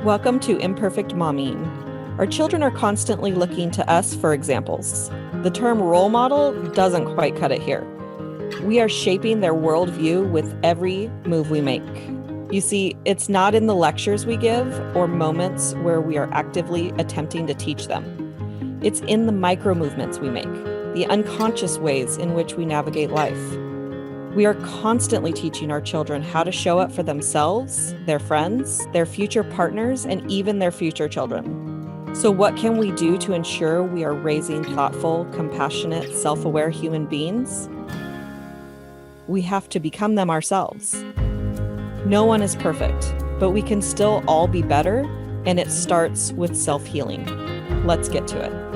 Welcome to Imperfect Mommying. Our children are constantly looking to us for examples. The term role model doesn't quite cut it here. We are shaping their worldview with every move we make. You see, it's not in the lectures we give or moments where we are actively attempting to teach them. It's in the micro movements we make, the unconscious ways in which we navigate life. We are constantly teaching our children how to show up for themselves, their friends, their future partners, and even their future children. So what can we do to ensure we are raising thoughtful, compassionate, self-aware human beings? We have to become them ourselves. No one is perfect, but we can still all be better, and it starts with self-healing. Let's get to it.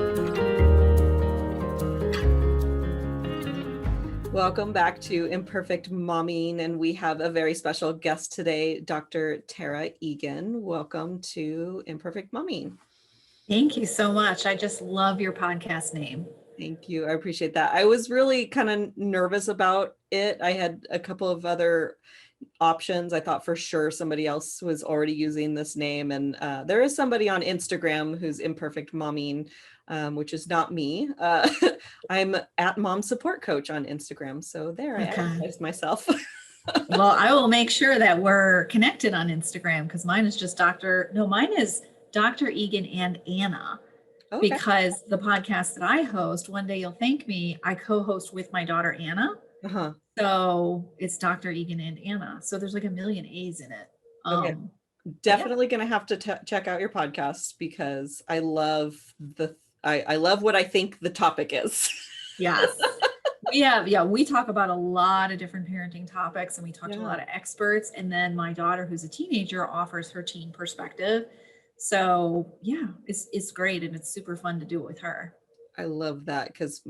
Welcome back to Imperfect Mommying, and we have a very special guest today, Dr. Tara Egan. Welcome to Imperfect Mommying. Thank you so much. I just love your podcast name. Thank you. I appreciate that. I was really kind of nervous about it. I had a couple of other options. I thought for sure somebody else was already using this name, and there is somebody on Instagram who's Imperfect Mommying, which is not me. I'm at Mom Support Coach on Instagram. So there, I advertised myself. Well, I will make sure that we're connected on Instagram because mine is just mine is Dr. Egan and Anna. Okay. Because the podcast that I host, One Day You'll Thank Me, I co-host with my daughter, Anna. Uh-huh. So it's Dr. Egan and Anna. So there's like a million A's in it. Okay. Definitely going to have to check out your podcast because I love I love what I think the topic is. Yes. We talk about a lot of different parenting topics, and we talk to a lot of experts. And then my daughter, who's a teenager, offers her teen perspective. So yeah, it's great, and it's super fun to do it with her. I love that because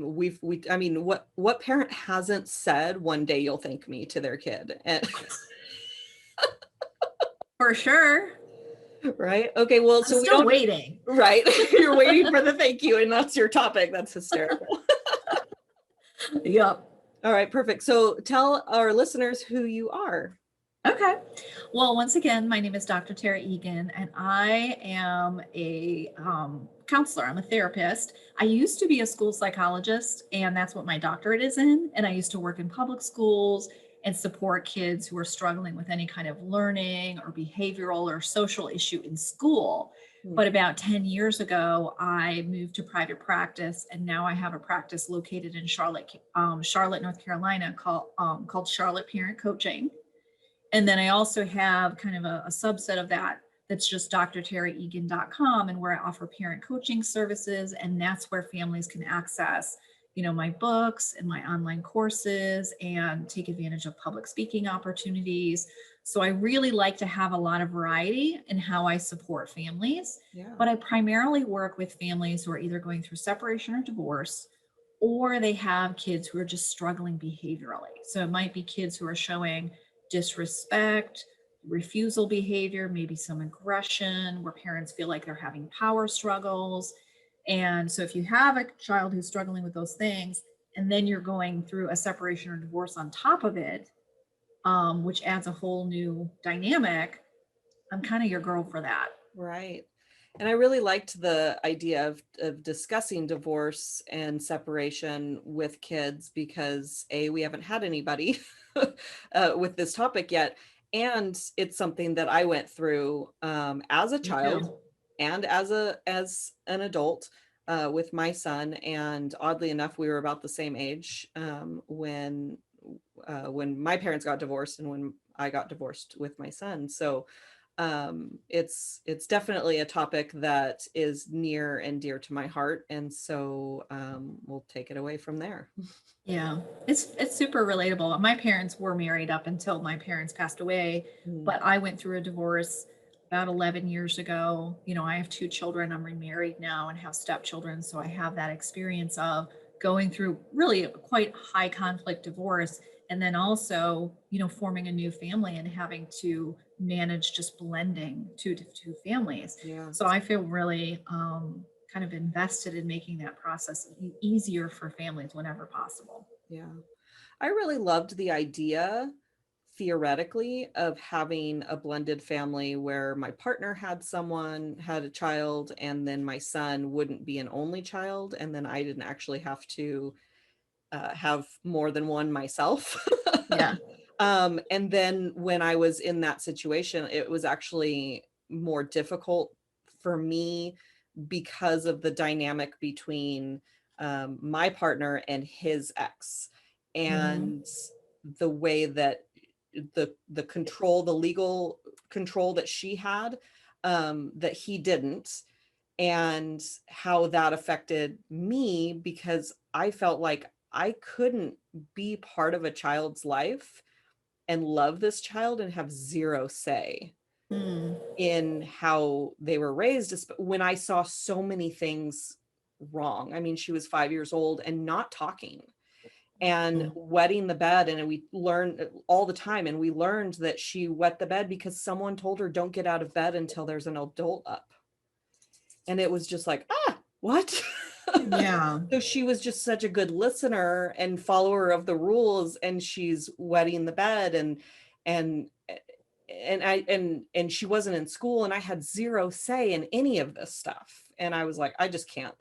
I mean, what parent hasn't said "One day you'll thank me" to their kid? And for sure. Right. Okay. Well, so we're waiting. Right. You're waiting for the thank you, and that's your topic. That's hysterical. Yep. All right. Perfect. So tell our listeners who you are. Okay. Well, once again, my name is Dr. Tara Egan, and I am a counselor. I'm a therapist. I used to be a school psychologist, and that's what my doctorate is in. And I used to work in public schools and support kids who are struggling with any kind of learning or behavioral or social issue in school. But about 10 years ago, I moved to private practice, and now I have a practice located in Charlotte, North Carolina called Charlotte Parent Coaching. And then I also have kind of a subset of that that's just drtaraegan.com, and where I offer parent coaching services. And that's where families can access, my books and my online courses and take advantage of public speaking opportunities. So I really like to have a lot of variety in how I support families. Yeah. But I primarily work with families who are either going through separation or divorce, or they have kids who are just struggling behaviorally. So it might be kids who are showing disrespect, refusal behavior, maybe some aggression, where parents feel like they're having power struggles. And so if you have a child who's struggling with those things, and then you're going through a separation or divorce on top of it, which adds a whole new dynamic, I'm kind of your girl for that. Right. And I really liked the idea of discussing divorce and separation with kids because we haven't had anybody with this topic yet. And it's something that I went through as a child and as an adult with my son. And oddly enough, we were about the same age when my parents got divorced and when I got divorced with my son. So it's definitely a topic that is near and dear to my heart. And so we'll take it away from there. Yeah, it's super relatable. My parents were married up until my parents passed away, but I went through a divorce about 11 years ago. I have 2 children. I'm remarried now and have stepchildren. So I have that experience of going through really a quite high conflict divorce. And then also, forming a new family and having to manage just blending two families. Yeah. So I feel really kind of invested in making that process easier for families whenever possible. Yeah. I really loved the idea theoretically of having a blended family where my partner had a child, and then my son wouldn't be an only child, and then I didn't actually have to have more than one myself. Yeah. And then when I was in that situation, it was actually more difficult for me because of the dynamic between my partner and his ex, Mhm. and the way that the legal control that she had, that he didn't, and how that affected me, because I felt like I couldn't be part of a child's life and love this child and have zero say Mm. in how they were raised, when I saw so many things wrong. I mean, she was 5 years old and not talking and Mm. wetting the bed. And we learned all the time. And we learned that she wet the bed because someone told her, don't get out of bed until there's an adult up. And it was just like, what? Yeah. So she was just such a good listener and follower of the rules, and she's wetting the bed, and and she wasn't in school, and I had zero say in any of this stuff. And I was like, I just can't.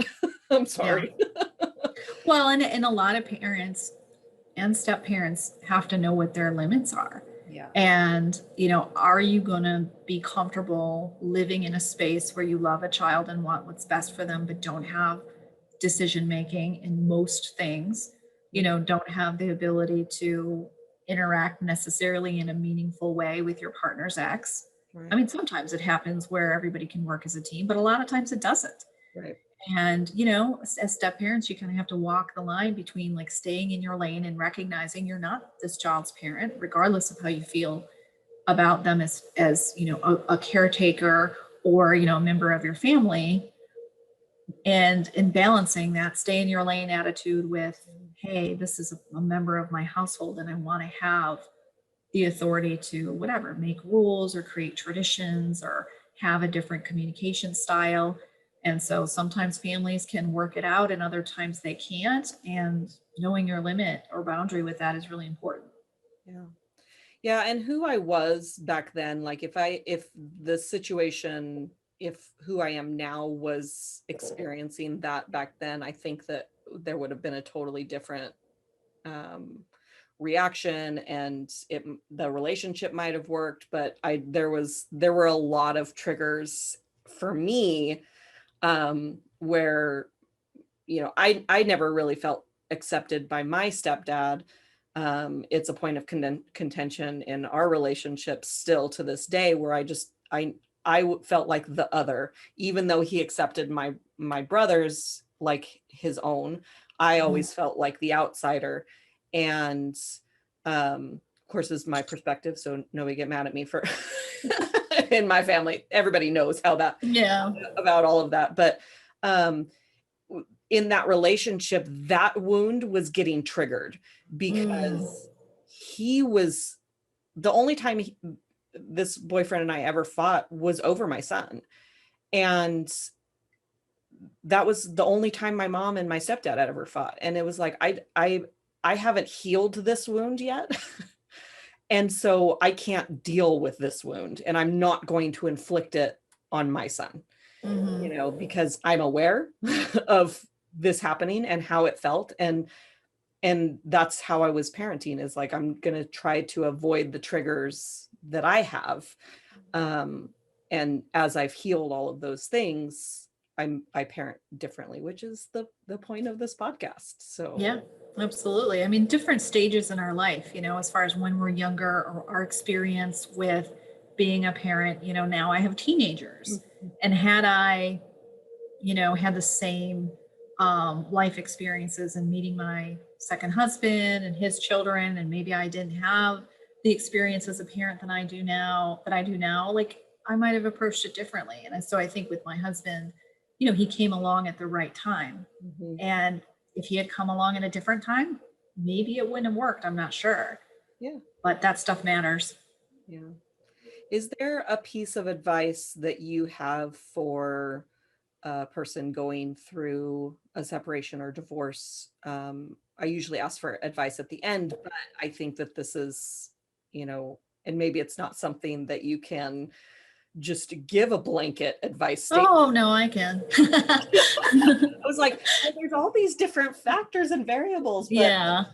I'm Yeah. sorry. Well, and a lot of parents and step parents have to know what their limits are. Yeah. And, are you going to be comfortable living in a space where you love a child and want what's best for them, but don't have decision making in most things, don't have the ability to interact necessarily in a meaningful way with your partner's ex? Right. I mean, sometimes it happens where everybody can work as a team, but a lot of times it doesn't. Right. And, as step parents, you kind of have to walk the line between like staying in your lane and recognizing you're not this child's parent, regardless of how you feel about them as a caretaker or, a member of your family. And in balancing that stay in your lane attitude with, hey, this is a member of my household and I want to have the authority to whatever, make rules or create traditions or have a different communication style. And so sometimes families can work it out and other times they can't. And knowing your limit or boundary with that is really important. Yeah. Yeah. And who I was back then, like if the situation, if who I am now was experiencing that back then, I think that there would have been a totally different um, reaction, and the relationship might have worked. But there were a lot of triggers for me, where I never really felt accepted by my stepdad. It's a point of contention in our relationship still to this day, where I felt like the other, even though he accepted my brothers like his own. I always felt like the outsider. And of course, this is my perspective, so nobody get mad at me for in my family. Everybody knows how that, Yeah. about all of that. But in that relationship, that wound was getting triggered because he was the only time this boyfriend and I ever fought was over my son. And that was the only time my mom and my stepdad had ever fought. And it was like, I haven't healed this wound yet. And so I can't deal with this wound, and I'm not going to inflict it on my son, because I'm aware of this happening and how it felt. And that's how I was parenting, is like, I'm going to try to avoid the triggers that I have. And as I've healed all of those things, I parent differently, which is the point of this podcast. So Yeah, absolutely. I mean, different stages in our life, as far as when we're younger or our experience with being a parent, now I have teenagers. And had I, had the same life experiences and meeting my second husband and his children, and maybe I didn't have the experience as a parent that I do now, like I might have approached it differently. And so I think with my husband, he came along at the right time. And if he had come along at a different time, maybe it wouldn't have worked. I'm not sure. yeah. But that stuff matters. Yeah. Is there a piece of advice that you have for a person going through a separation or divorce? I usually ask for advice at the end, but I think that this is, and maybe it's not something that you can just give a blanket advice statement. Oh, no, I can. I was like, well, there's all these different factors and variables, but Yeah.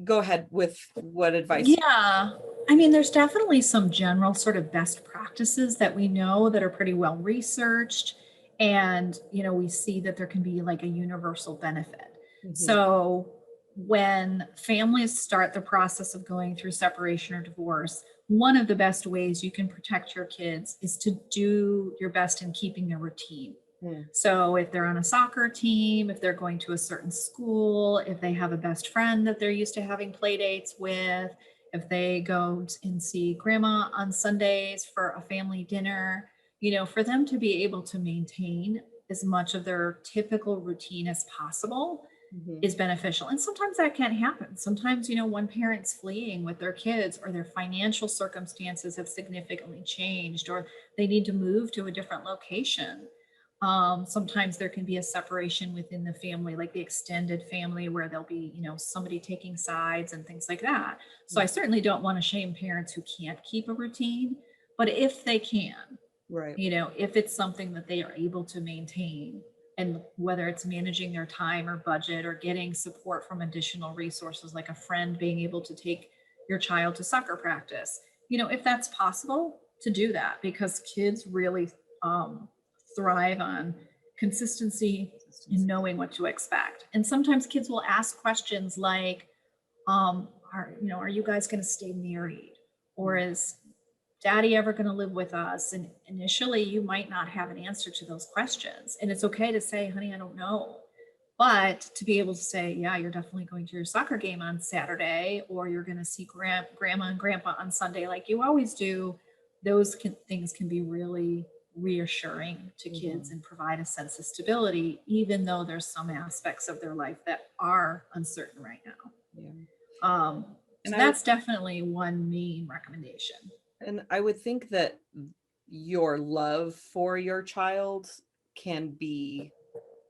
go ahead with what advice. Yeah. I mean, there's definitely some general sort of best practices that we know that are pretty well researched. And, we see that there can be like a universal benefit. So when families start the process of going through separation or divorce, one of the best ways you can protect your kids is to do your best in keeping a routine. So if they're on a soccer team, if they're going to a certain school, if they have a best friend that they're used to having play dates with, if they go and see grandma on Sundays for a family dinner, for them to be able to maintain as much of their typical routine as possible is beneficial. And sometimes that can't happen. Sometimes, one parent's fleeing with their kids, or their financial circumstances have significantly changed, or they need to move to a different location. Sometimes there can be a separation within the family, like the extended family, where there'll be, somebody taking sides and things like that. So I certainly don't want to shame parents who can't keep a routine, but if they can, right, if it's something that they are able to maintain, and whether it's managing their time or budget, or getting support from additional resources, like a friend being able to take your child to soccer practice, if that's possible, to do that, because kids really thrive on consistency and knowing what to expect. And sometimes kids will ask questions like, are you guys going to stay married? Or is daddy ever going to live with us? And initially you might not have an answer to those questions. And it's okay to say, honey, I don't know. But to be able to say, yeah, you're definitely going to your soccer game on Saturday, or you're going to see grandma and grandpa on Sunday, like you always do, those things can be really reassuring to kids and provide a sense of stability, even though there's some aspects of their life that are uncertain right now. So that's definitely one main recommendation. And I would think that your love for your child can be,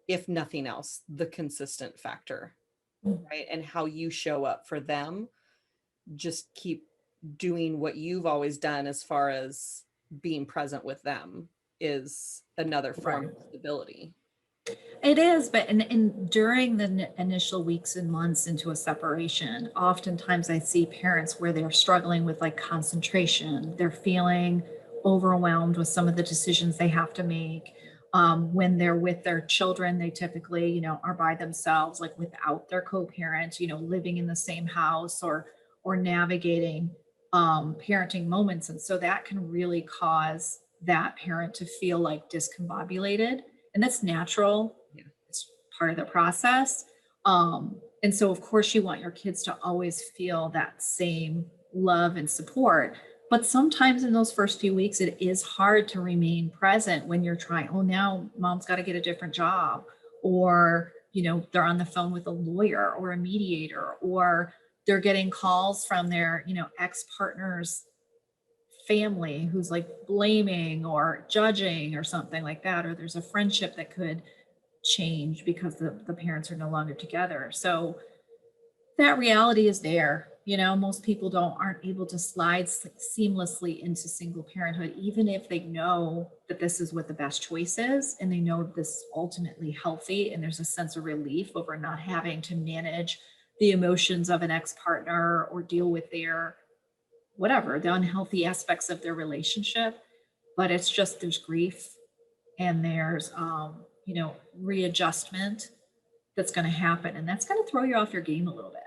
if nothing else, the consistent factor, right? And how you show up for them. Just keep doing what you've always done as far as being present with them is another form of stability. It is, but during the initial weeks and months into a separation, oftentimes I see parents where they're struggling with like concentration. They're feeling overwhelmed with some of the decisions they have to make. When they're with their children, they typically, are by themselves, like without their co-parent, living in the same house, or navigating parenting moments. And so that can really cause that parent to feel like discombobulated. And that's natural. It's part of the process. And so, of course, you want your kids to always feel that same love and support. But sometimes in those first few weeks, it is hard to remain present when you're trying, oh, now mom's got to get a different job, or, they're on the phone with a lawyer or a mediator, or they're getting calls from their, ex-partner's family who's like blaming or judging or something like that, or there's a friendship that could change because the parents are no longer together. So that reality is there. Most people aren't able to slide seamlessly into single parenthood, even if they know that this is what the best choice is, and they know this is ultimately healthy, and there's a sense of relief over not having to manage the emotions of an ex-partner or deal with their whatever, the unhealthy aspects of their relationship. But it's just, there's grief, and there's, readjustment that's going to happen. And that's going to throw you off your game a little bit,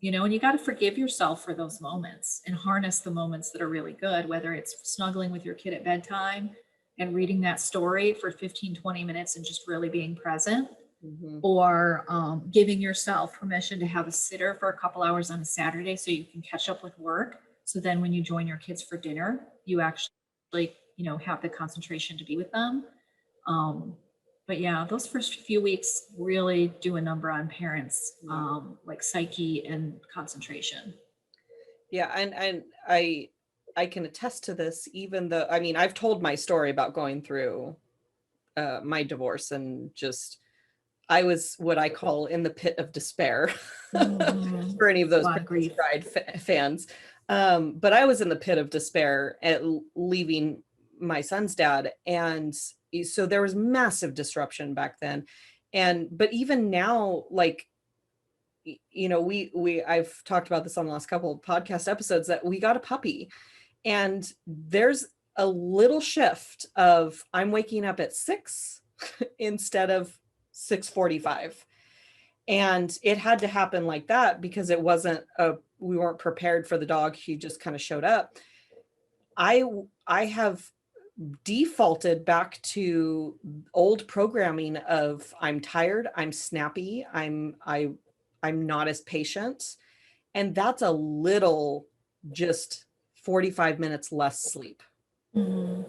and you got to forgive yourself for those moments and harness the moments that are really good, whether it's snuggling with your kid at bedtime and reading that story for 15-20 minutes and just really being present, or giving yourself permission to have a sitter for a couple hours on a Saturday so you can catch up with work. So then when you join your kids for dinner, you actually, have the concentration to be with them. But yeah, those first few weeks really do a number on parents, like psyche and concentration. Yeah. And I can attest to this, even though, I've told my story about going through my divorce, and just, I was what I call in the pit of despair Mhm. for any of A those lot of Princess grief. Bride fans. But I was in the pit of despair at leaving my son's dad. And so there was massive disruption back then. But even now, like, you know, I've talked about this on the last couple of podcast episodes that we got a puppy, and there's a little shift of I'm waking up at 6 instead of 6:45. And it had to happen like that because it wasn't we weren't prepared for the dog. He just kind of showed up. I have defaulted back to old programming of I'm tired, I'm snappy, I'm not as patient. And that's a little just 45 minutes less sleep. Mhm.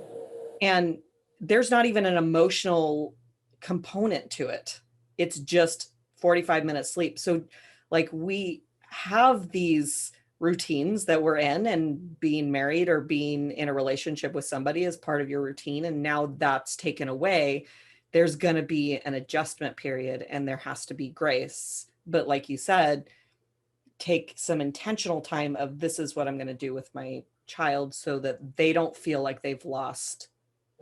And there's not even an emotional component to it. It's just 45 minutes sleep. So like we have these routines that we're in, and being married or being in a relationship with somebody is part of your routine. And now that's taken away. There's going to be an adjustment period and there has to be grace. But like you said, take some intentional time of this is what I'm going to do with my child so that they don't feel like they've lost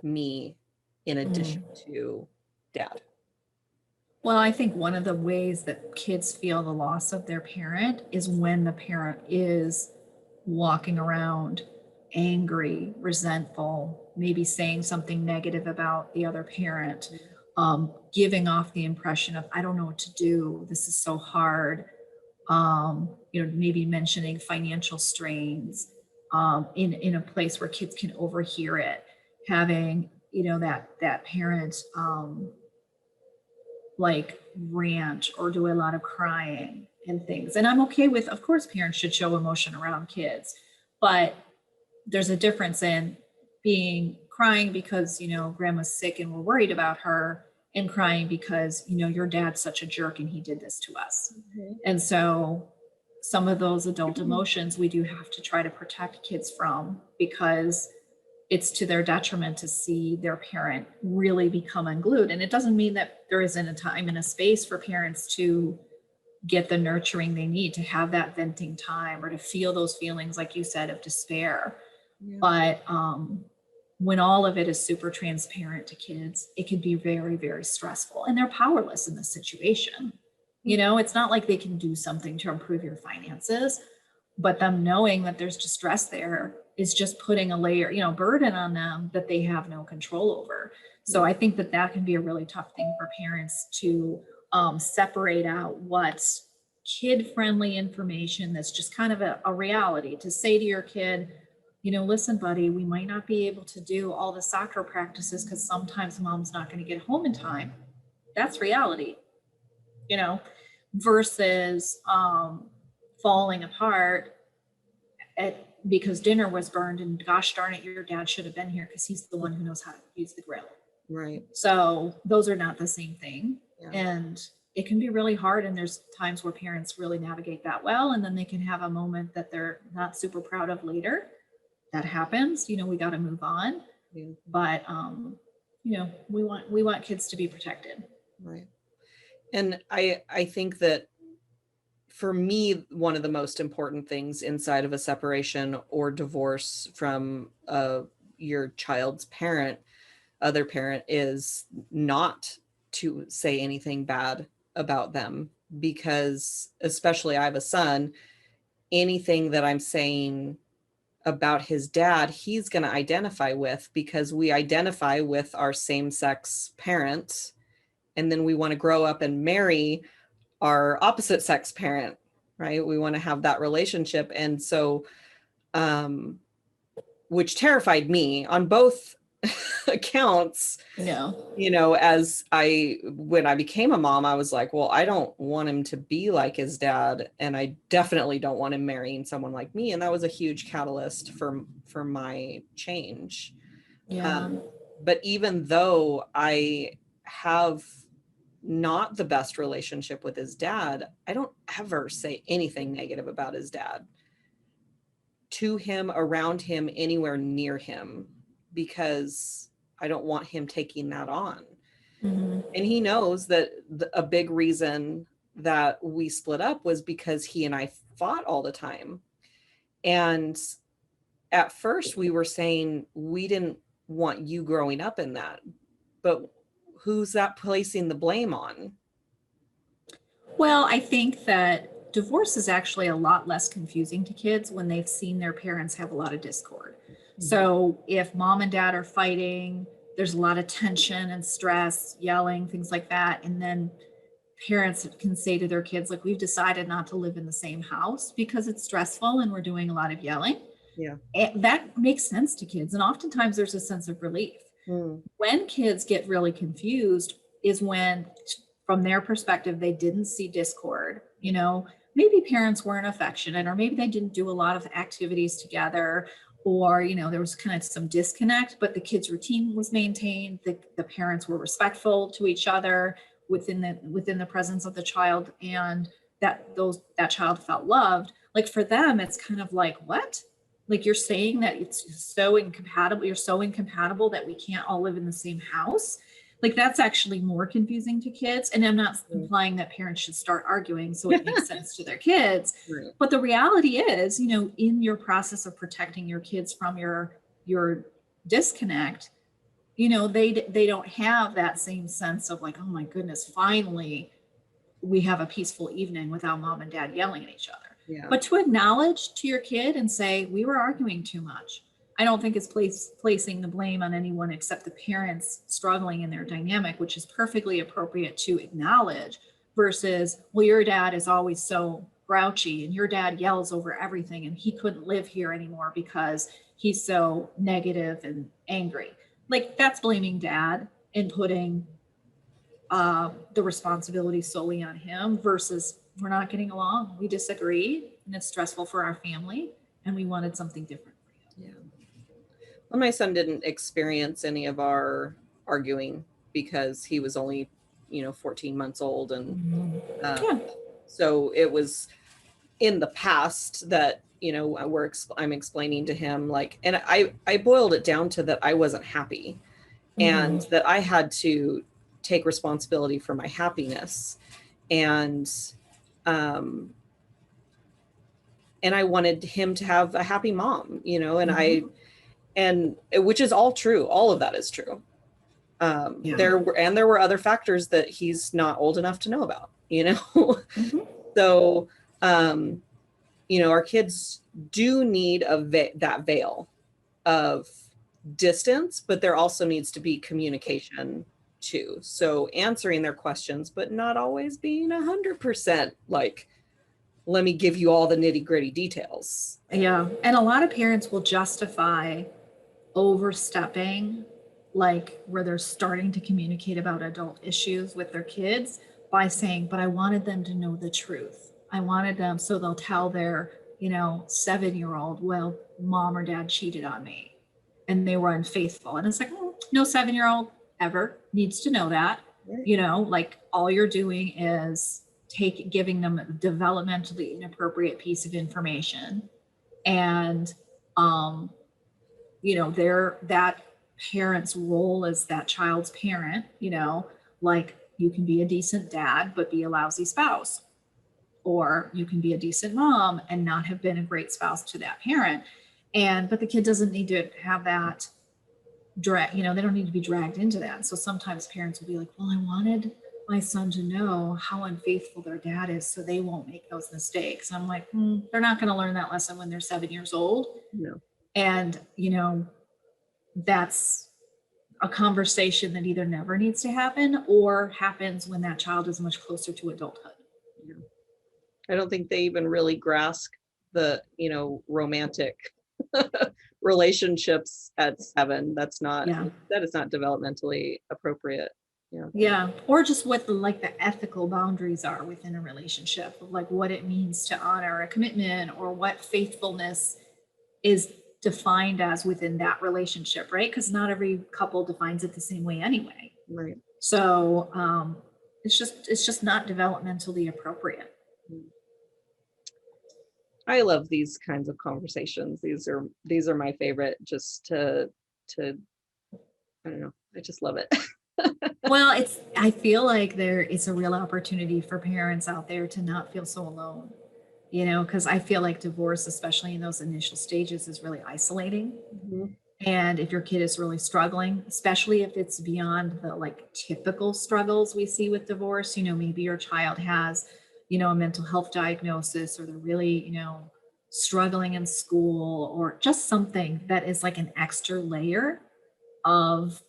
me in addition to dad. Well, I think one of the ways that kids feel the loss of their parent is when the parent is walking around angry, resentful, maybe saying something negative about the other parent, giving off the impression of, I don't know what to do. This is so hard. Maybe mentioning financial strains in a place where kids can overhear it, having, that parent like rant or do a lot of crying and things. And I'm okay with, of course, parents should show emotion around kids, but there's a difference in being crying because, grandma's sick and we're worried about her, and crying because, your dad's such a jerk and he did this to us. Mm-hmm. And so some of those adult emotions we do have to try to protect kids from, because it's to their detriment to see their parent really become unglued. And it doesn't mean that there isn't a time and a space for parents to get the nurturing they need, to have that venting time or to feel those feelings, like you said, of despair. Yeah. But when all of it is super transparent to kids, it can be very, very stressful, and they're powerless in this situation. It's not like they can do something to improve your finances, but them knowing that there's distress there is just putting a layer, burden on them that they have no control over. So I think that can be a really tough thing for parents to separate out what's kid-friendly information that's just kind of a reality, to say to your kid, listen, buddy, we might not be able to do all the soccer practices because sometimes mom's not going to get home in time. That's reality, versus falling apart because dinner was burned and gosh darn it, your dad should have been here because he's the one who knows how to use the grill. Right. So those are not the same thing. Yeah. And it can be really hard. And there's times where parents really navigate that well. And then they can have a moment that they're not super proud of later. That happens, we got to move on. Yeah. But, we want kids to be protected. Right. And I think that for me, one of the most important things inside of a separation or divorce from your child's other parent, is not to say anything bad about them, because especially I have a son, anything that I'm saying about his dad, he's going to identify with, because we identify with our same-sex parents, and then we want to grow up and marry our opposite sex parent, right? We want to have that relationship. And so, which terrified me on both accounts. As when I became a mom, I was like, well, I don't want him to be like his dad, and I definitely don't want him marrying someone like me. And that was a huge catalyst for my change. Yeah. But even though I have not the best relationship with his dad, I don't ever say anything negative about his dad to him, around him, anywhere near him, because I don't want him taking that on. Mhm. And he knows that a big reason that we split up was because he and I fought all the time. And at first we were saying we didn't want you growing up in that, but who's that placing the blame on? Well, I think that divorce is actually a lot less confusing to kids when they've seen their parents have a lot of discord. So if mom and dad are fighting, there's a lot of tension and stress, yelling, things like that. And then parents can say to their kids, like, we've decided not to live in the same house because it's stressful and we're doing a lot of yelling. Yeah. That makes sense to kids. And oftentimes there's a sense of relief. Mm. When kids get really confused is when, from their perspective, they didn't see discord. Maybe parents weren't affectionate, or maybe they didn't do a lot of activities together, or there was kind of some disconnect, but the kids' routine was maintained. The parents were respectful to each other within the presence of the child, and that child felt loved. Like, for them, it's kind of like, what? Like, you're saying that it's so incompatible, you're so incompatible that we can't all live in the same house. Like, that's actually more confusing to kids. And I'm not implying that parents should start arguing so it makes sense to their kids. Right. But the reality is, in your process of protecting your kids from your disconnect, they don't have that same sense of like, oh my goodness, finally we have a peaceful evening without mom and dad yelling at each other. Yeah. But to acknowledge to your kid and say, we were arguing too much, I don't think it's placing the blame on anyone except the parents struggling in their dynamic, which is perfectly appropriate to acknowledge, versus, well, your dad is always so grouchy and your dad yells over everything and he couldn't live here anymore because he's so negative and angry. Like, that's blaming dad and putting the responsibility solely on him, versus, we're not getting along, we disagreed, and it's stressful for our family, and we wanted something different for you. Yeah. Well, my son didn't experience any of our arguing because he was only 14 months old, and Yeah. so it was in the past that I'm explaining to him, like, and I boiled it down to that I wasn't happy, and that I had to take responsibility for my happiness, and I wanted him to have a happy mom, and which is all true. All of that is true. Yeah. There were other factors that he's not old enough to know about, Mhm. So, our kids do need that veil of distance, but there also needs to be communication too. So answering their questions, but not always being 100% like, let me give you all the nitty gritty details. Yeah. And a lot of parents will justify overstepping, like where they're starting to communicate about adult issues with their kids, by saying, but I wanted them to know the truth. I wanted them, so they'll tell their 7-year-old, well, mom or dad cheated on me and they were unfaithful. And it's like, no 7-year-old ever needs to know that. Right. Like, all you're doing is giving them a developmentally inappropriate piece of information. And that parent's role as that child's parent, like, you can be a decent dad but be a lousy spouse, or you can be a decent mom and not have been a great spouse to that parent. But the kid doesn't need to have that they don't need to be dragged into that. So sometimes parents will be like, well, I wanted my son to know how unfaithful their dad is so they won't make those mistakes. I'm like, they're not going to learn that lesson when they're 7 years old. No. And that's a conversation that either never needs to happen or happens when that child is much closer to adulthood. Yeah. I don't think they even really grasp the romantic relationships at 7. That is not developmentally appropriate. Yeah. Or just what the ethical boundaries are within a relationship, like what it means to honor a commitment, or what faithfulness is defined as within that relationship, right? Because not every couple defines it the same way anyway. Right. So it's just not developmentally appropriate. I love these kinds of conversations. These are my favorite, just to I don't know, I just love it. Well, I feel like it's a real opportunity for parents out there to not feel so alone, because I feel like divorce, especially in those initial stages, is really isolating. Mhm. And if your kid is really struggling, especially if it's beyond the like typical struggles we see with divorce, maybe your child has, a mental health diagnosis, or they're really, struggling in school, or just something that is like an extra layer of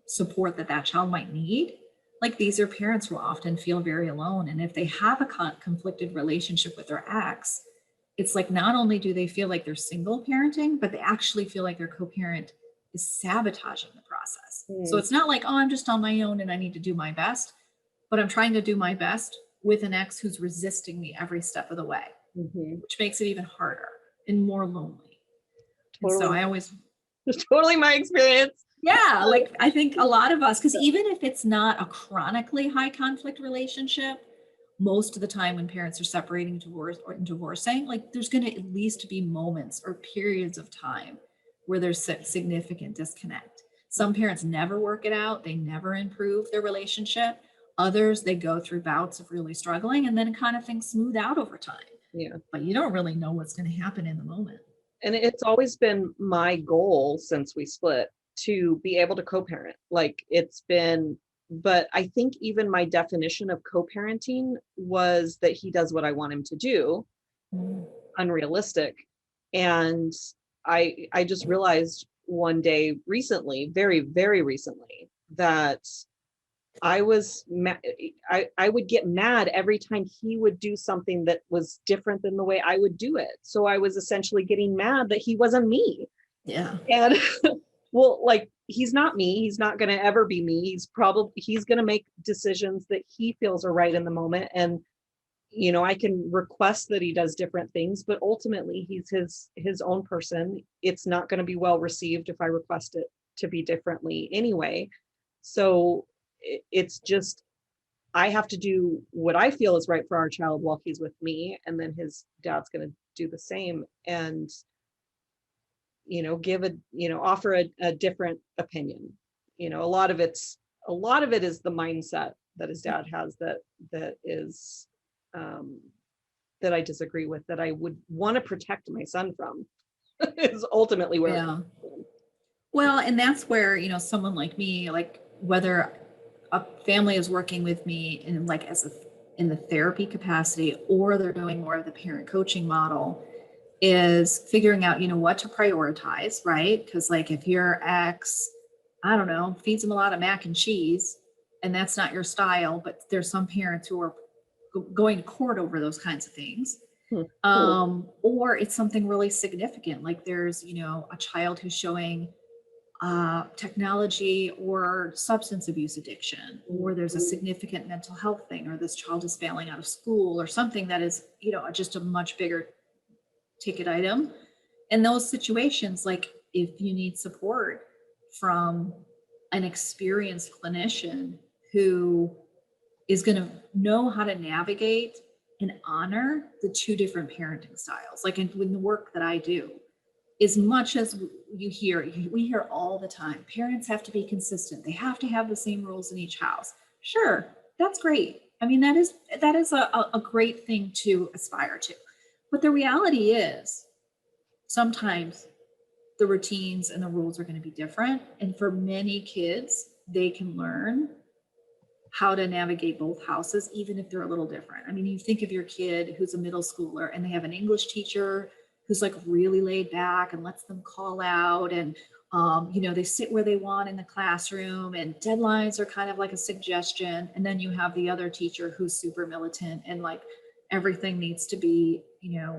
support that child might need. Like, these are parents who often feel very alone. And if they have a conflicted relationship with their ex, it's like not only do they feel like they're single parenting, but they actually feel like their co-parent is sabotaging the process. So Mm. it's not like, oh, I'm just on my own and I need to do my best, but I'm trying to do my best with an ex who's resisting me every step of the way, Mhm. which makes it even harder and more lonely. And so Totally, I always, totally my experience. yeah, like I think a lot of us, because even if it's not a chronically high conflict relationship, most of the time when parents are separating, divorcing, like there's going to at least be moments or periods of time where there's significant disconnect. Some parents never work it out, they never improve their relationship. Others, they go through bouts of really struggling, and then kind of things smooth out over time. Yeah. But you don't really know what's going to happen in the moment. And it's always been my goal since we split to be able to co-parent. Like it's been, but I think even my definition of co-parenting was that he does what I want him to do, Mm. unrealistic. And I just realized one day recently, very, very recently, that I would get mad every time he would do something that was different than the way I would do it. So I was essentially getting mad that he wasn't me. Yeah. And well, like he's not me. He's not going to ever be me. He's going to make decisions that he feels are right in the moment. And I can request that he does different things, but ultimately he's his own person. It's not going to be well received if I request it to be differently anyway. So it's just I have to do what I feel is right for our child while he's with me, and then his dad's going to do the same, and give offer a different opinion. A lot of it is the mindset that his dad has that is um, that I disagree with, that I would want to protect my son from is ultimately where. Yeah. Well, and that's where, someone like me, like whether a family is working with me in like in the therapy capacity, or they're doing more of the parent coaching model, is figuring out, what to prioritize, right? Because like if your ex, I don't know, feeds them a lot of mac and cheese, and that's not your style, but there's some parents who are going to court over those kinds of things. Hmm. Or it's something really significant, like there's, a child who's showing technology or substance abuse addiction, or there's a significant mental health thing, or this child is failing out of school, or something that is, just a much bigger ticket item. In those situations, like if you need support from an experienced clinician who is going to know how to navigate and honor the two different parenting styles, like in the work that I do, as much as we hear all the time, parents have to be consistent, they have to have the same rules in each house. Sure, that's great. I mean, that is a great thing to aspire to, but the reality is sometimes the routines and the rules are going to be different, and for many kids they can learn how to navigate both houses, even if they're a little different. I mean, you think of your kid who's a middle schooler and they have an English teacher who's like really laid back and lets them call out, and they sit where they want in the classroom, and deadlines are kind of like a suggestion. And then you have the other teacher who's super militant and like everything needs to be,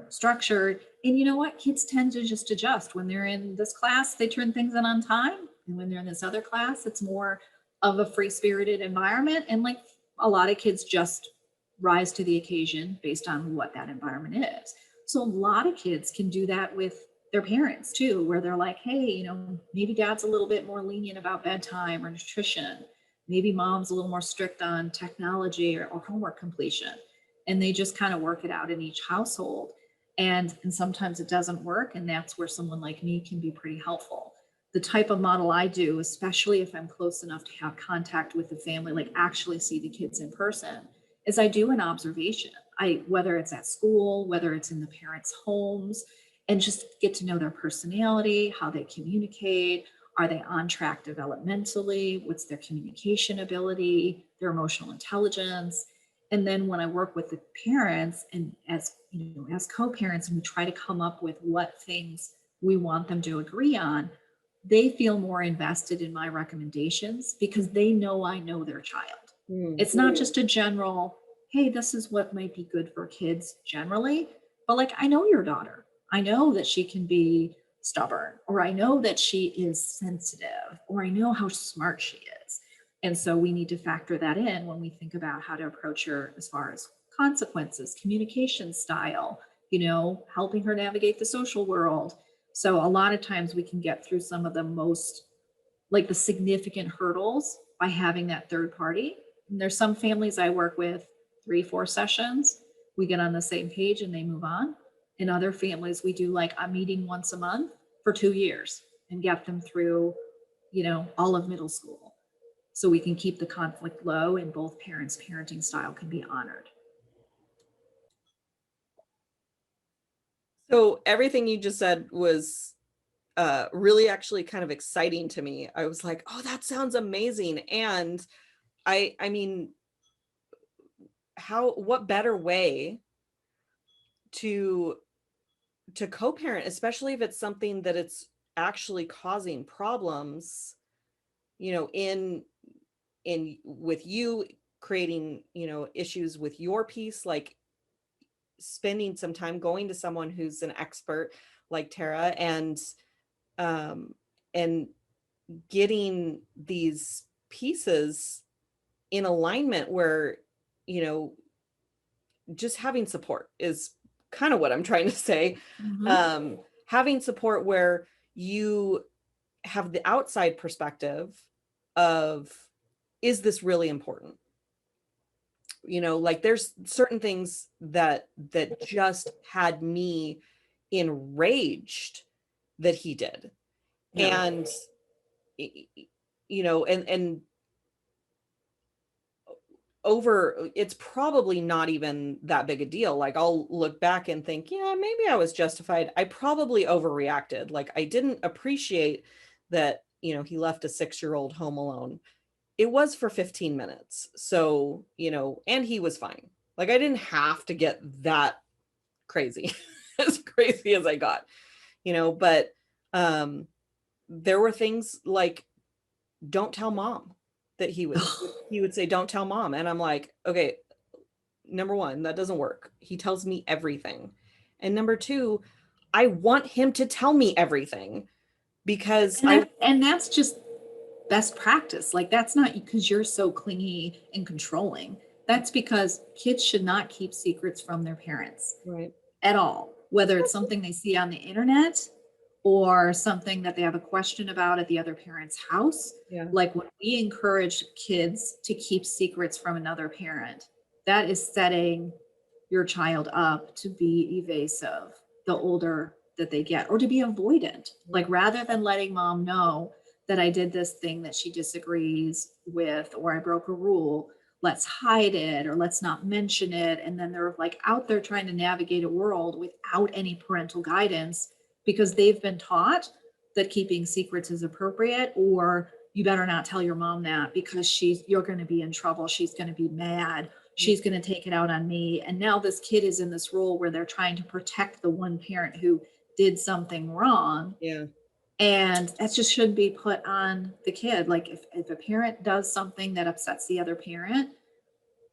structured. And you know what? Kids tend to just adjust. When they're in this class, they turn things in on time. And when they're in this other class, it's more of a free spirited environment. And like a lot of kids just rise to the occasion based on what that environment is. So a lot of kids can do that with their parents too, where they're like, hey, maybe dad's a little bit more lenient about bedtime or nutrition. Maybe mom's a little more strict on technology or homework completion. And they just kind of work it out in each household. And sometimes it doesn't work. And that's where someone like me can be pretty helpful. the type of model I do, especially if I'm close enough to have contact with the family, like actually see the kids in person, is I do an observation. Whether it's at school, whether it's in the parents' homes, and just get to know their personality, how they communicate. Are they on track developmentally? What's their communication ability, their emotional intelligence? And then when I work with the parents and as as co-parents, and we try to come up with what things we want them to agree on, they feel more invested in my recommendations because they know I know their child. It's not just a general, hey, this is what might be good for kids generally, but like, I know your daughter. I know that she can be stubborn, or I know that she is sensitive, or I know how smart she is. And so we need to factor that in when we think about how to approach her as far as consequences, communication style, helping her navigate the social world. So a lot of times we can get through some of the most, like the significant hurdles by having that third party. And there's some families I work with 3-4 sessions, we get on the same page and they move on. In other families, we do like a meeting once a month for 2 years and get them through, all of middle school. So we can keep the conflict low and both parents' parenting style can be honored. So everything you just said was really actually kind of exciting to me. I was like, oh, that sounds amazing. And I mean, what better way to co-parent, especially if it's something that it's actually causing problems, in with you creating, issues with your piece, like spending some time going to someone who's an expert like Tara and getting these pieces in alignment where, just having support is kind of what I'm trying to say. Having support where you have the outside perspective of, is this really important? Like there's certain things that just had me enraged that he did. Yeah. And and over, it's probably not even that big a deal. Like I'll look back and think, yeah, maybe I was justified. I probably overreacted. Like I didn't appreciate that, he left a 6-year-old home alone. It was for 15 minutes. So, and he was fine. Like I didn't have to get that crazy, as crazy as I got, but there were things like, don't tell mom, that he would say, don't tell mom. And I'm like, okay, number one, that doesn't work. He tells me everything. And number two, I want him to tell me everything because and that's just best practice. Like that's not because you're so clingy and controlling. That's because kids should not keep secrets from their parents. Right. At all, whether it's something they see on the internet or something that they have a question about at the other parent's house. Yeah. Like when we encourage kids to keep secrets from another parent, that is setting your child up to be evasive the older that they get, or to be avoidant. Like rather than letting mom know that I did this thing that she disagrees with, or I broke a rule, let's hide it, or let's not mention it. And then they're like out there trying to navigate a world without any parental guidance because they've been taught that keeping secrets is appropriate, or you better not tell your mom that because you're going to be in trouble. She's going to be mad. She's going to take it out on me. And now this kid is in this role where they're trying to protect the one parent who did something wrong. Yeah. And that just shouldn't be put on the kid. Like if a parent does something that upsets the other parent,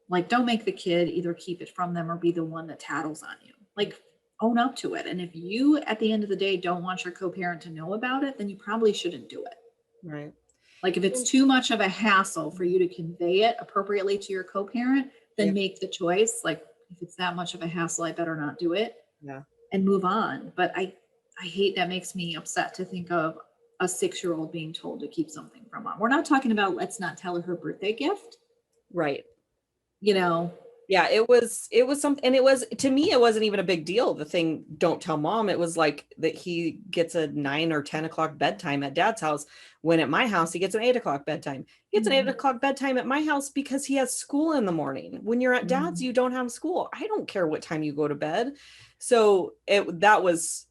like don't make the kid either keep it from them or be the one that tattles on you. Like own up to it. And if you at the end of the day don't want your co-parent to know about it, then you probably shouldn't do it. Right. Like if it's too much of a hassle for you to convey it appropriately to your co-parent, then make the choice. Like if it's that much of a hassle, I better not do it. Yeah. And move on. But I hate, that makes me upset to think of a 6-year-old being told to keep something from mom. We're not talking about let's not tell her birthday gift. Right. Yeah, it was something, and it was, to me, it wasn't even a big deal. The thing, don't tell mom, it was like that he gets a 9 or 10 o'clock bedtime at dad's house, when at my house he gets an 8 o'clock bedtime. He gets an 8 o'clock bedtime at my house because he has school in the morning. When you're at dad's, you don't have school. I don't care what time you go to bed. So that was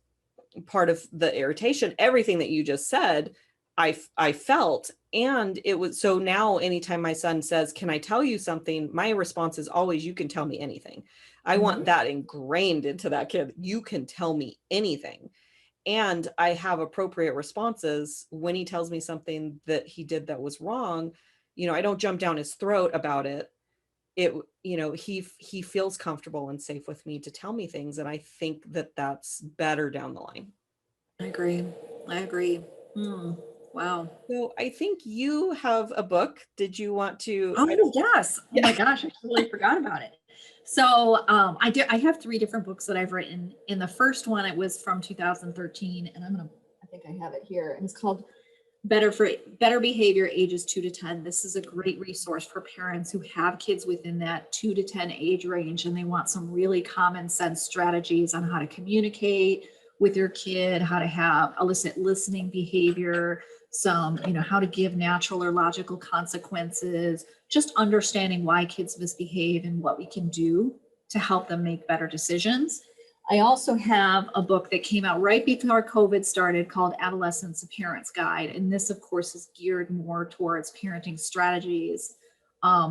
part of the irritation. Everything that you just said, I felt. And it was, so now anytime my son says, can I tell you something, my response is always, you can tell me anything. I want that ingrained into that kid. You can tell me anything. And I have appropriate responses when he tells me something that he did that was wrong. I don't jump down his throat about it. He feels comfortable and safe with me to tell me things, and I think that that's better down the line. I agree. Wow. So I think you have a book. Did you want to? Oh, yes. Oh my gosh, I totally forgot about it. So I have 3 different books that I've written. In the first one, it was from 2013, and I think I have it here. And it's called Better Behavior, ages 2 to 10. This is a great resource for parents who have kids within that 2 to 10 age range, and they want some really common sense strategies on how to communicate with your kid, how to have elicit listening behavior, some, how to give natural or logical consequences, just understanding why kids misbehave and what we can do to help them make better decisions. I also have a book that came out right before COVID started called Adolescence, a Parent's Guide. And this, of course, is geared more towards parenting strategies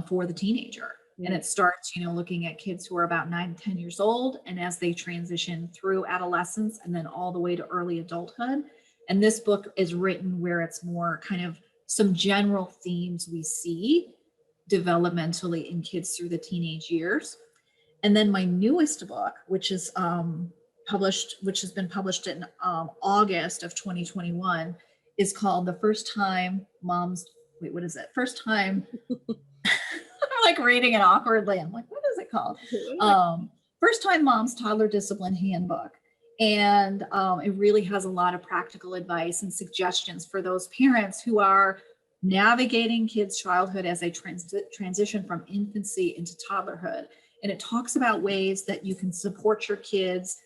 for the teenager. And it starts, looking at kids who are about 9 to 10 years old, and as they transition through adolescence and then all the way to early adulthood. And this book is written where it's more kind of some general themes we see developmentally in kids through the teenage years. And then my newest book, which is which has been published in August of 2021, is called The First Time Moms. Wait, what is it? First Time. I'm like reading it awkwardly. I'm like, what is it called? First Time Mom's Toddler Discipline Handbook. And it really has a lot of practical advice and suggestions for those parents who are navigating kids' childhood as they transition from infancy into toddlerhood. And it talks about ways that you can support your kids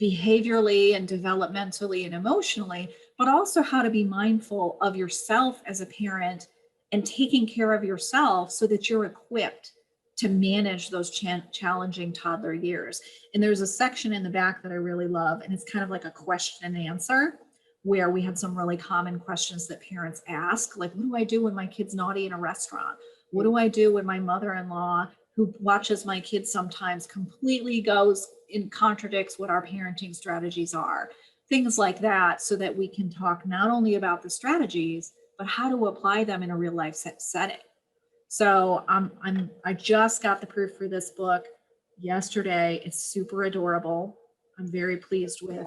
behaviorally and developmentally and emotionally, but also how to be mindful of yourself as a parent and taking care of yourself so that you're equipped to manage those challenging toddler years. And there's a section in the back that I really love, and it's kind of like a question and answer where we have some really common questions that parents ask, like, what do I do when my kid's naughty in a restaurant? What do I do when my mother-in-law, who watches my kids sometimes, completely goes and contradicts what our parenting strategies are? Things like that, so that we can talk not only about the strategies, but how to apply them in a real life setting. So I just got the proof for this book yesterday. It's super adorable. I'm very pleased with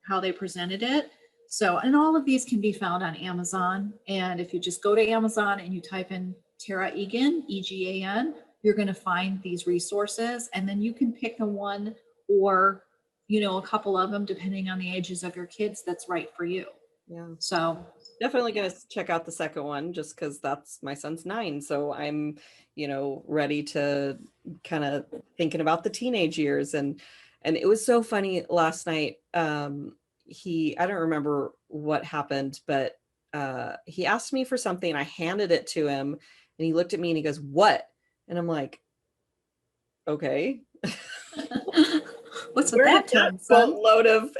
how they presented it. So, and all of these can be found on Amazon. And if you just go to Amazon and you type in Tara Egan, EGAN, you're going to find these resources. And then you can pick the one or, a couple of them, depending on the ages of your kids, that's right for you. Yeah. So definitely going to check out the second one, just because that's my son's 9. So I'm, ready to kind of thinking about the teenage years. And it was so funny last night. I don't remember what happened, but he asked me for something. I handed it to him and he looked at me and he goes, "What?" And I'm like, okay. What's with that tone, son? Load of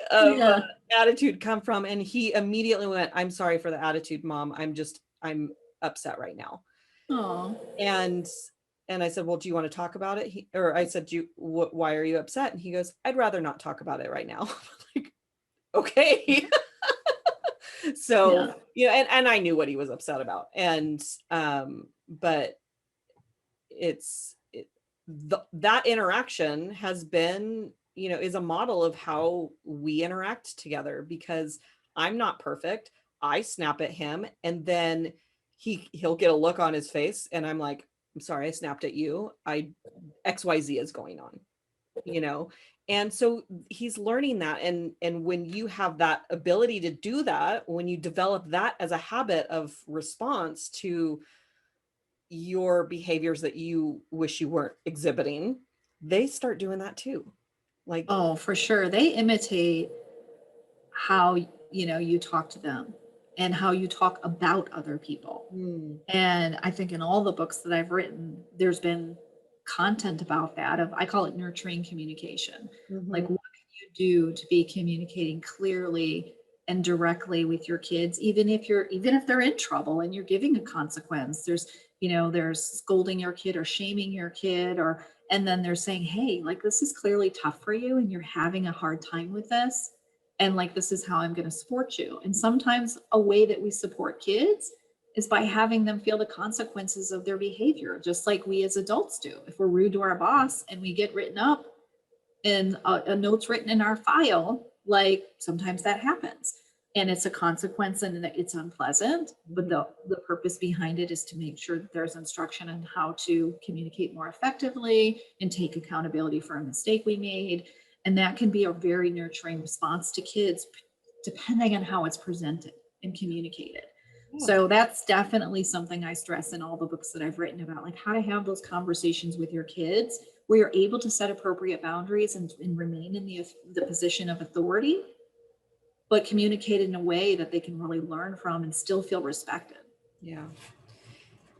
attitude come from? And he immediately went, "I'm sorry for the attitude, Mom. I'm upset right now." Oh. And I said, "Well, do you want to talk about it?" I said, "Why are you upset?" And he goes, "I'd rather not talk about it right now." Like, okay. So, and I knew what he was upset about. And, but that interaction has been, is a model of how we interact together, because I'm not perfect. I snap at him and then he'll get a look on his face and I'm like, "I'm sorry, I snapped at you. XYZ is going on," And so he's learning that. And when you have that ability to do that, when you develop that as a habit of response to, your behaviors that you wish you weren't exhibiting, they start doing that too. Like, Oh, for sure. They imitate how, you talk to them and how you talk about other people. mm, And I think in all the books that I've written, there's been content about that of, I call it nurturing communication. Like, mhm, what can you do to be communicating clearly and directly with your kids, even if they're in trouble and you're giving a consequence. There's scolding your kid or shaming your kid, and then they're saying, hey, like, this is clearly tough for you and you're having a hard time with this. And like, this is how I'm going to support you. And sometimes a way that we support kids is by having them feel the consequences of their behavior, just like we as adults do. If we're rude to our boss and we get written up and a note's written in our file, like, sometimes that happens and it's a consequence and it's unpleasant, but the purpose behind it is to make sure that there's instruction on how to communicate more effectively and take accountability for a mistake we made. And that can be a very nurturing response to kids, depending on how it's presented and communicated. yeah, So that's definitely something I stress in all the books that I've written about, like how to have those conversations with your kids where you're able to set appropriate boundaries and remain in the position of authority, but communicate in a way that they can really learn from and still feel respected. yeah.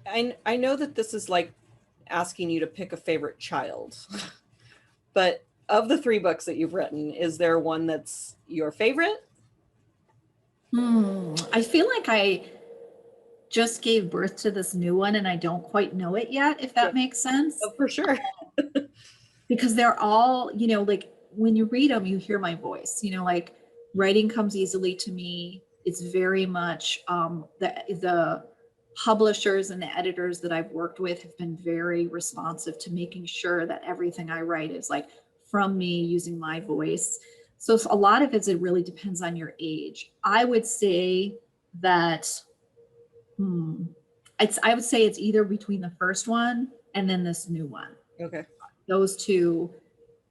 I know that this is like asking you to pick a favorite child, but of the 3 books that you've written, is there one that's your favorite? I feel like I just gave birth to this new one and I don't quite know it yet, if Yeah. that makes sense. Oh, for sure. Because they're all, like, when you read them, you hear my voice, like, writing comes easily to me. It's very much the publishers and the editors that I've worked with have been very responsive to making sure that everything I write is like from me using my voice. So a lot of it really depends on your age. I would say that I would say it's either between the first one and then this new one. Okay. Those two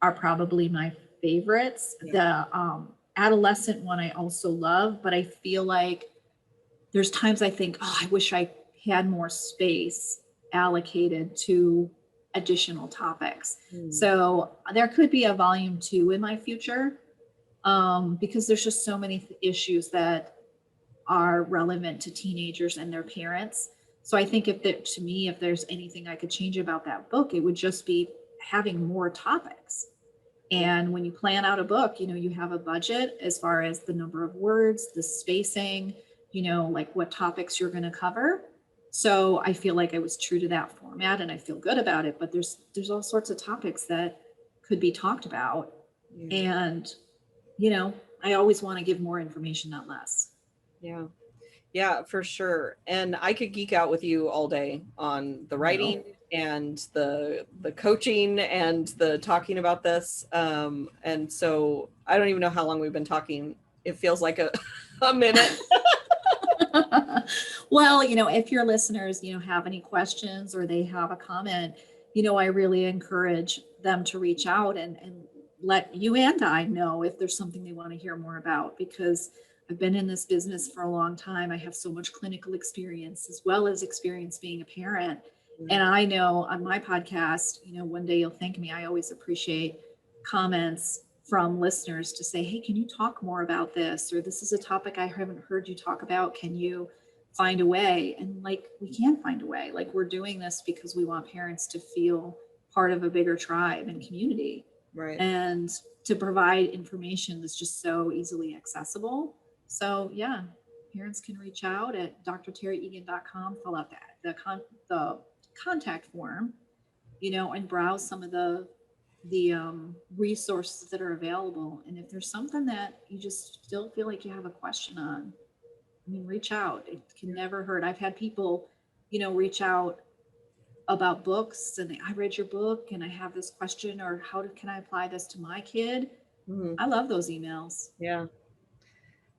are probably my favorites. Yeah. The adolescent one I also love, but I feel like there's times I think, oh, I wish I had more space allocated to additional topics. So there could be a volume 2 in my future, because there's just so many issues that are relevant to teenagers and their parents. So I think if there's anything I could change about that book, it would just be having more topics. And when you plan out a book, you have a budget as far as the number of words, the spacing, like what topics you're going to cover. So I feel like I was true to that format and I feel good about it, but there's all sorts of topics that could be talked about. Yeah. And, I always want to give more information, not less. Yeah. Yeah, for sure. And I could geek out with you all day on the writing and the coaching and the talking about this. And so I don't even know how long we've been talking. It feels like a minute. Well, if your listeners, have any questions or they have a comment, I really encourage them to reach out and let you and I know if there's something they want to hear more about, because I've been in this business for a long time. I have so much clinical experience as well as experience being a parent. And I know on my podcast, one day you'll thank me. I always appreciate comments from listeners to say, hey, can you talk more about this? Or this is a topic I haven't heard you talk about. Can you find a way? And like, we can find a way. Like, we're doing this because we want parents to feel part of a bigger tribe and community. Right. And to provide information that's just so easily accessible. So yeah, parents can reach out at drtaraegan.com, fill out the contact form, and browse some of the resources that are available. And if there's something that you just still feel like you have a question on, reach out. It can never hurt. I've had people, reach out about books and I read your book and I have this question, or can I apply this to my kid? I love those emails. Yeah.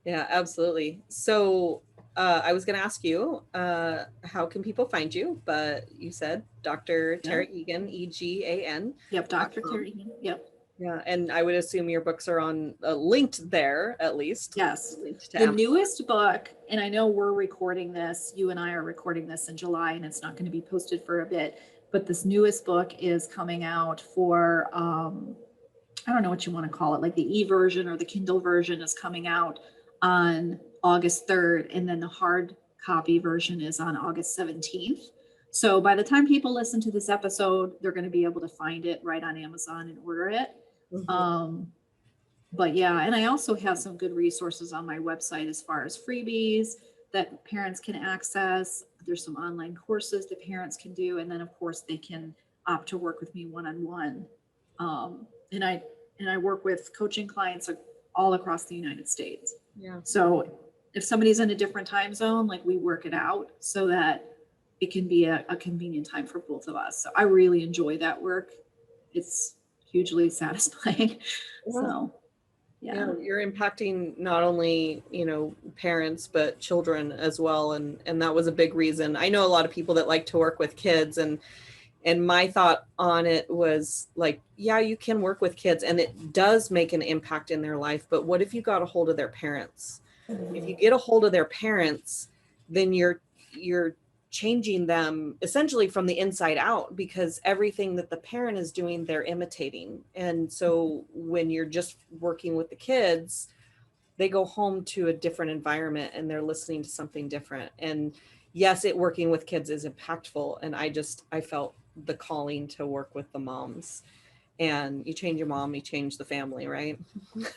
Yeah, absolutely. So I was going to ask you, how can people find you? But you said Dr. Tara Egan, Egan. Yep, Dr. Tara Egan. Yep. Yeah, and I would assume your books are on linked there, at least. Yes. Linked to The Amazon. newest book, and I know we're recording this, you and I are recording this in July, and it's not going to be posted for a bit, but this newest book is coming out for, I don't know what you want to call it, like the e-version or the Kindle version is coming out on August 3rd, and then the hard copy version is on August 17th. So by the time people listen to this episode, they're going to be able to find it right on Amazon and order it. But yeah, and I also have some good resources on my website as far as freebies that parents can access. There's some online courses that parents can do, and then of course they can opt to work with me one-on-one. And I work with coaching clients all across the United States. Yeah. So if somebody's in a different time zone, like we work it out so that it can be a convenient time for both of us. So I really enjoy that work. It's hugely satisfying. Yeah. So yeah, you're impacting not only, parents, but children as well. And that was a big reason. I know a lot of people that like to work with kids, and my thought on it was like, yeah, you can work with kids and it does make an impact in their life. But what if you got a hold of their parents? If you get a hold of their parents, then you're changing them essentially from the inside out, because everything that the parent is doing, they're imitating. And so when you're just working with the kids, they go home to a different environment and they're listening to something different. And yes, working with kids is impactful. And I felt the calling to work with the moms. And you change your mom, you change the family, right?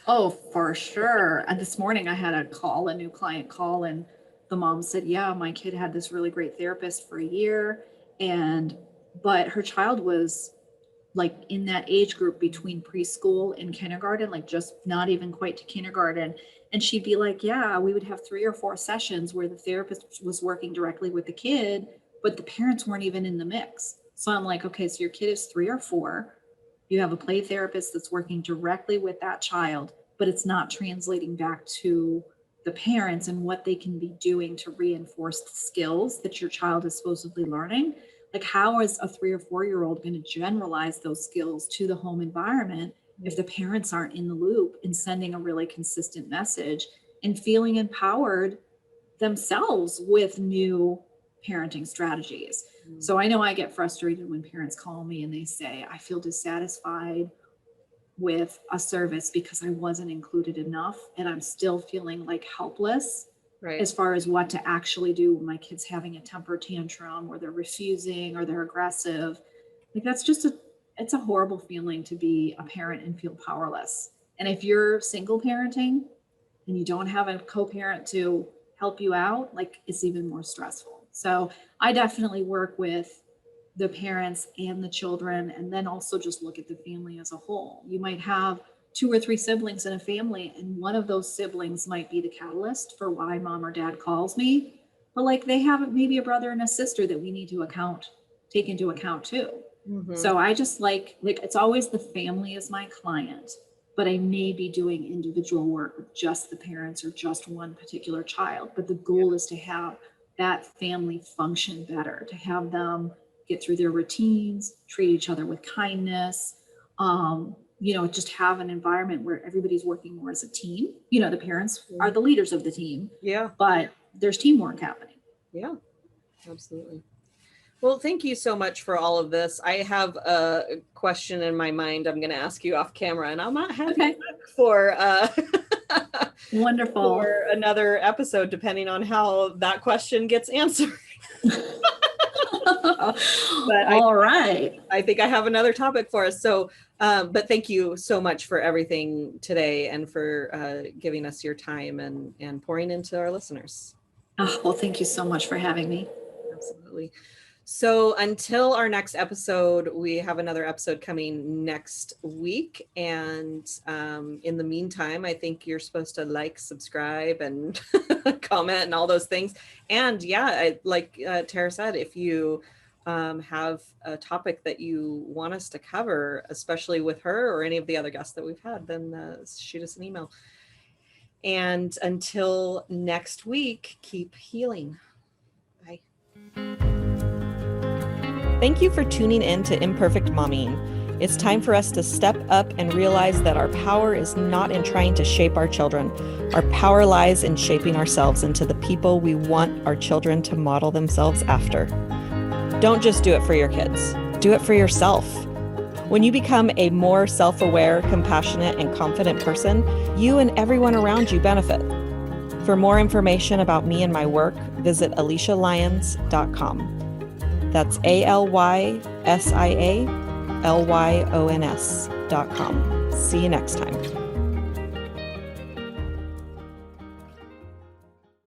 oh, for sure. And this morning I had a new client call, and the mom said, yeah, my kid had this really great therapist for a year, but her child was like in that age group between preschool and kindergarten, like just not even quite to kindergarten. And she'd be like, yeah, we would have 3 or 4 sessions where the therapist was working directly with the kid, but the parents weren't even in the mix. So I'm like, okay, so your kid is 3 or 4. You have a play therapist that's working directly with that child, but it's not translating back to the parents and what they can be doing to reinforce the skills that your child is supposedly learning. Like, how is a 3 or 4-year-old going to generalize those skills to the home environment if the parents aren't in the loop and sending a really consistent message and feeling empowered themselves with new parenting strategies? So I know I get frustrated when parents call me and they say, I feel dissatisfied with a service because I wasn't included enough, and I'm still feeling like helpless as far as what to actually do when my kid's having a temper tantrum or they're refusing or they're aggressive. Like, it's a horrible feeling to be a parent and feel powerless. And if you're single parenting and you don't have a co-parent to help you out, like, it's even more stressful. So I definitely work with the parents and the children, and then also just look at the family as a whole. You might have 2 or 3 siblings in a family, and one of those siblings might be the catalyst for why mom or dad calls me, but like they have maybe a brother and a sister that we need to take into account too. So I just like it's always the family as my client, but I may be doing individual work with just the parents or just one particular child. But the goal is to have that family function better, to have them get through their routines, treat each other with kindness, just have an environment where everybody's working more as a team. The parents are the leaders of the team, but there's teamwork happening. Yeah, absolutely. Well, thank you so much for all of this. I have a question in my mind I'm going to ask you off camera, and I might have you back for wonderful for another episode, depending on how that question gets answered. But all right. I think I have another topic for us. So, but thank you so much for everything today and for giving us your time and pouring into our listeners. Oh, well, thank you so much for having me. Absolutely. So until our next episode, we have another episode coming next week. And in the meantime, I think you're supposed to like, subscribe, and comment and all those things. And yeah, like Tara said, if you have a topic that you want us to cover, especially with her or any of the other guests that we've had, then shoot us an email. And until next week, keep healing. Bye. Thank you for tuning in to Imperfect Mommying. It's time for us to step up and realize that our power is not in trying to shape our children. Our power lies in shaping ourselves into the people we want our children to model themselves after. Don't just do it for your kids. Do it for yourself. When you become a more self-aware, compassionate, and confident person, you and everyone around you benefit. For more information about me and my work, visit AlysiaLyons.com. That's AlysiaLyons.com. See you next time.